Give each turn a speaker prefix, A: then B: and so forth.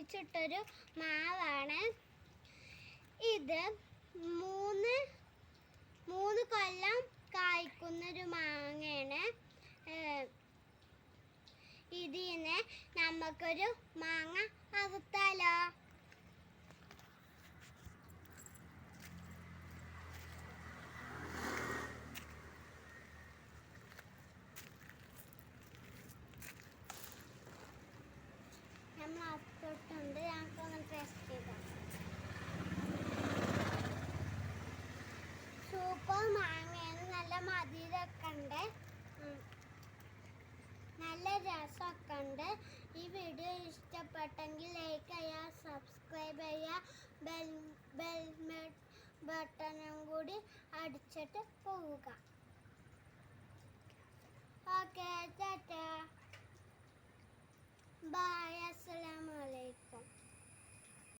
A: കുഴിച്ചിട്ടൊരു മാവാണ് ഇത്. മൂന്ന് കൊല്ലം കായ്ക്കുന്നൊരു മാങ്ങയാണ്. ഇതിന് നമുക്കൊരു മാങ്ങ അറുത്താലോ? നമ്മൾ അറുത്തിട്ടുണ്ട്. ഞങ്ങൾക്കൊന്ന് ടേസ്റ്റ് ചെയ്താൽ സൂപ്പർ മാങ്ങയാണ്. നല്ല മധുരമൊക്കെ ഉണ്ട്, നല്ല രസമൊക്കെ ഉണ്ട്. ഈ വീഡിയോ ഇഷ്ടപ്പെട്ടെങ്കിൽ ലൈക്ക് ചെയ്യുക, സബ്സ്ക്രൈബ് ചെയ്യുക, ബെൽ ബട്ടണും കൂടി അടിച്ചിട്ട് പോവുക. ഓക്കെ, ടാറ്റാ.